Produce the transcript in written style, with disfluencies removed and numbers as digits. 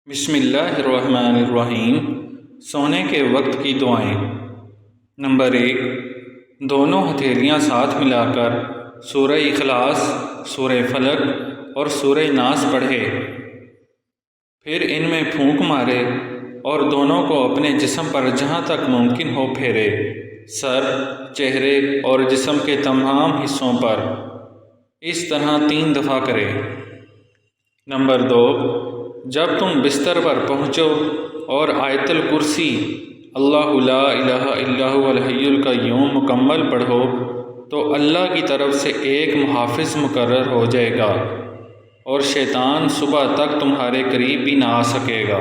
بسم اللہ الرحمن الرحیم۔ سونے کے وقت کی دعائیں۔ نمبر 1، دونوں ہتھیلیاں ساتھ ملا کر سورہ اخلاص، سورہ فلق اور سورہ ناس پڑھے، پھر ان میں پھونک مارے اور دونوں کو اپنے جسم پر جہاں تک ممکن ہو پھیرے، سر، چہرے اور جسم کے تمام حصوں پر، اس طرح 3 دفعہ کرے۔ نمبر 2، جب تم بستر پر پہنچو اور آیت الکرسی اللہ لا الہ الا هو الحی القیوم مکمل پڑھو تو اللہ کی طرف سے ایک محافظ مقرر ہو جائے گا اور شیطان صبح تک تمہارے قریب بھی نہ آ سکے گا۔